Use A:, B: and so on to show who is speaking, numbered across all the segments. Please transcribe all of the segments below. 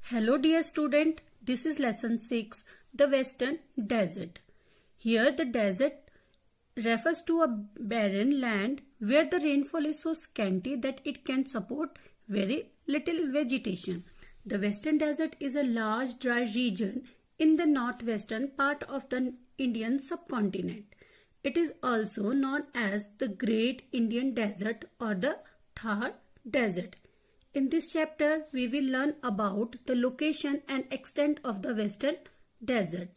A: Hello dear student, this is lesson 6, the Western Desert. Here the desert refers to a barren land where the rainfall is so scanty that it can support very little vegetation. The Western Desert is a large dry region in the northwestern part of the Indian subcontinent. It is also known as the Great Indian Desert or the Thar Desert. In this chapter, we will learn about the location and extent of the Western Desert,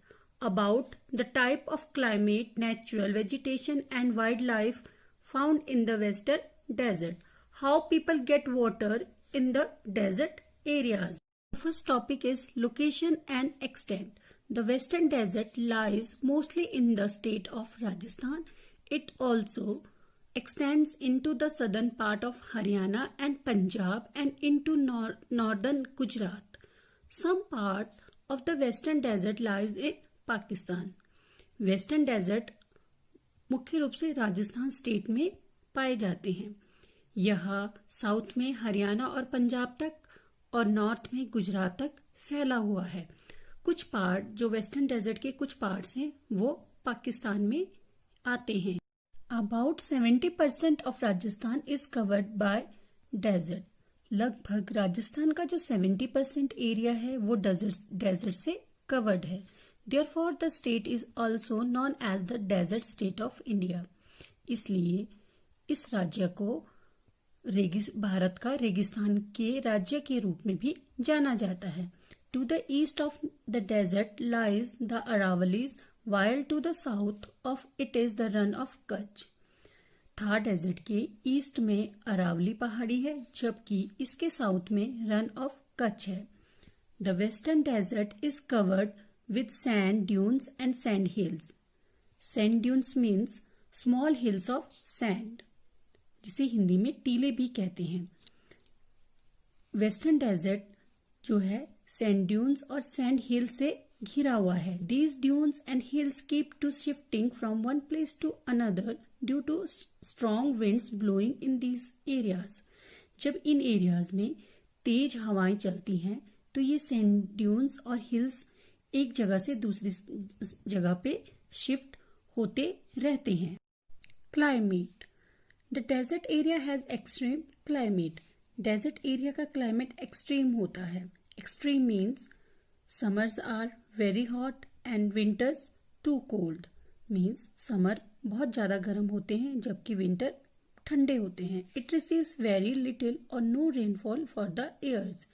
A: about the type of climate, natural vegetation and wildlife found in the Western Desert, how people get water in the desert areas. The first topic is location and extent. The Western Desert lies mostly in the state of Rajasthan. It also extends into the southern part of Haryana and Punjab and into northern Gujarat. Some part of the Western Desert lies in Pakistan. Western Desert मुख्य रूप से Rajasthan state में पाए जाते हैं. यह south में हरियाणा और पंजाब तक और नॉर्थ में गुजरात तक फैला हुआ है. कुछ पार्ट जो वेस्टर्न डेजर्ट के कुछ पार्ट्स हैं वो पाकिस्तान में आते हैं. About 70% of Rajasthan is covered by desert. लगभग राजस्थान का जो 70% एरिया है वो डेजर्ट से कवर्ड है. Therefore, the state is also known as the desert state of India. इसलिए इस राज्य को भारत का रेगिस्तान के राज्य के रूप में भी जाना जाता है. To the east of the desert lies the Aravallis, while to the south of it is the run of Kutch. Thar desert के ईस्ट में अरावली पहाड़ी है जबकि इसके साउथ में रन ऑफ कच्छ है. The western desert is covered with sand dunes and sand hills. Sand dunes means small hills of sand, जिसे हिंदी में टीले भी कहते हैं. वेस्टर्न डेजर्ट जो है सैंड ड्यून्स और सैंड हिल से घिरा हुआ है. These dunes and hills keep to shifting from one place to another due to strong winds blowing in these areas. जब इन एरियाज में तेज हवाएं चलती हैं तो ये सैंड ड्यून्स और हिल्स एक जगह से दूसरी जगह पे शिफ्ट होते रहते हैं. Climate. The desert area has extreme climate. Desert area का क्लाइमेट एक्सट्रीम होता है. Extreme means summers are very hot and winters too cold. means summer बहुत ज़्यादा गर्म होते हैं जबकि winter ठंडे होते हैं. It receives very little or no rainfall for the years.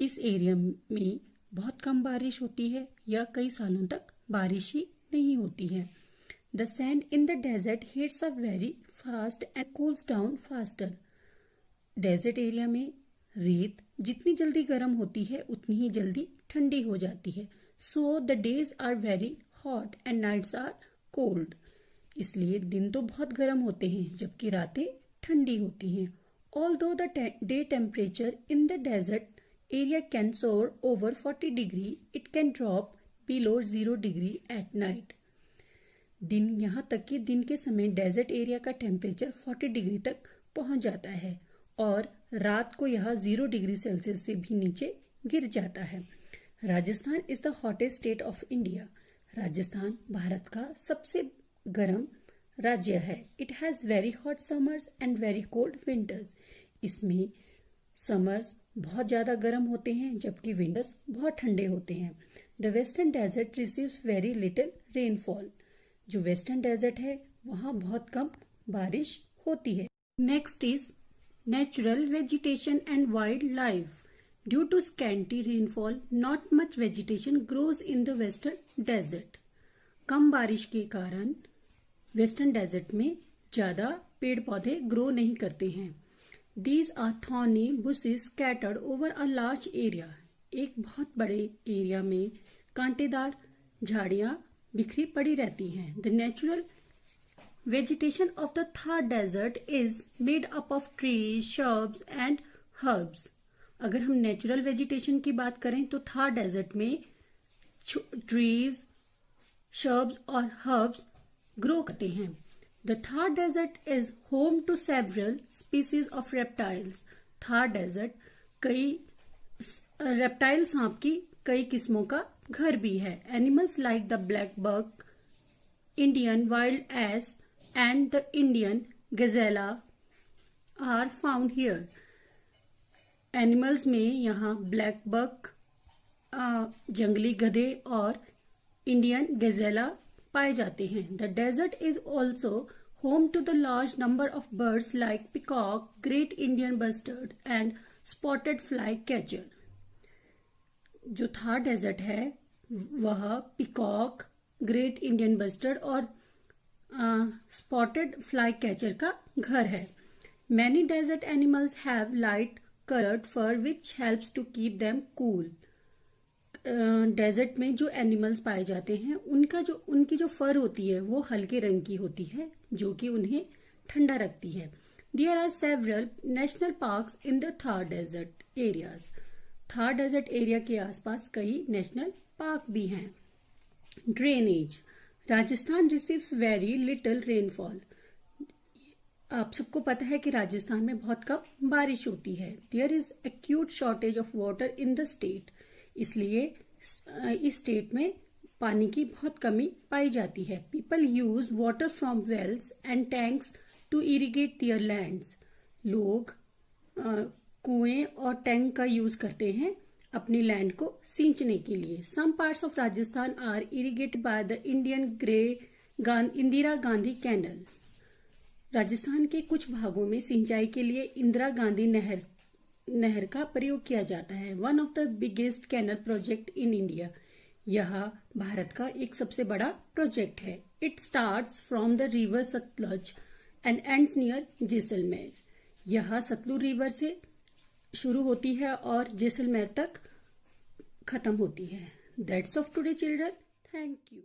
A: इस एरिया में बहुत कम बारिश होती है या कई सालों तक बारिश ही नहीं होती है. The sand in the desert heats up very fast and cools down faster. Desert area में रेत जितनी जल्दी गर्म होती है उतनी ही जल्दी ठंडी हो जाती है. So the days are very hot and nights are cold. इसलिए दिन तो बहुत गर्म होते हैं जबकि रातें ठंडी होती हैं. Although the day temperature in the desert area can soar over 40 degree, it can drop below 0 degree at night. यहाँ तक कि दिन के समय डेजर्ट एरिया का टेम्परेचर 40 डिग्री तक पहुंच जाता है और रात को यह 0 डिग्री सेल्सियस से भी नीचे गिर जाता है. Rajasthan is the hottest state of India. Rajasthan Bharat का सबसे गर्म राज्य है. It has very hot summers and very cold winters. इसमें समर्स बहुत ज्यादा गर्म होते हैं जबकि विंटर्स बहुत ठंडे होते हैं. The western desert receives very little rainfall. जो वेस्टर्न डेजर्ट है वहाँ बहुत कम बारिश होती है. Next is natural vegetation and wildlife. Due to scanty rainfall, not much vegetation grows in the western desert. कम बारिश के कारण वेस्टर्न डेजर्ट में ज्यादा पेड़ पौधे ग्रो नहीं करते हैं. These are thorny bushes scattered over a large area. एक बहुत बड़े एरिया में कांटेदार झाड़ियां बिखरी पड़ी रहती हैं. The natural vegetation of the Thar desert is made up of trees, shrubs and herbs. अगर हम नेचुरल वेजिटेशन की बात करें तो थार डेजर्ट में ट्रीज, shrubs और herbs ग्रो करते हैं. The Thar desert is home to several species of reptiles. Thar desert कई रेप्टाइल सांप की कई किस्मों का घर भी है। Animals like the black buck, Indian wild ass and the Indian gazelle are found here. Animals में यहाँ ब्लैक बक, जंगली गधे और इंडियन गजेला पाए जाते हैं। The desert is also home to the large number of birds like peacock, great Indian bustard and spotted flycatcher. जो Thar desert है वह पिकॉक, ग्रेट इंडियन बस्टर्ड और स्पॉटेड फ्लाई कैचर का घर है। Many desert animals have light coloured fur which helps to keep them cool. Desert में जो animals पाए जाते हैं उनकी जो फर होती है वो हल्के रंग की होती है, जो कि उन्हें ठंडा रखती है। There are several national parks in the Thar desert areas. Thar desert area के आसपास कई नेशनल पार्क भी हैं। Drainage. Rajasthan receives very little rainfall. आप सबको पता है कि राजस्थान में बहुत कम बारिश होती है। There is acute shortage of water in the state. इसलिए इस स्टेट में पानी की बहुत कमी पाई जाती है। People use water from wells and tanks to irrigate their lands. लोग कुएं और टैंक का यूज करते हैं अपनी लैंड को सींचने के लिए। Some parts of Rajasthan are irrigated by the Indira Gandhi canal. Rajasthan के कुछ भागों में सिंचाई के लिए इंदिरा गांधी नहर का प्रयोग किया जाता है। One of the biggest canal project in India. यह भारत का एक सबसे बड़ा प्रोजेक्ट है। It starts from the river Sutlej and ends near Jaisalmer. यह सतलुज रिवर से शुरू होती है और जैसलमेर तक खत्म होती है। That's of today children. Thank you.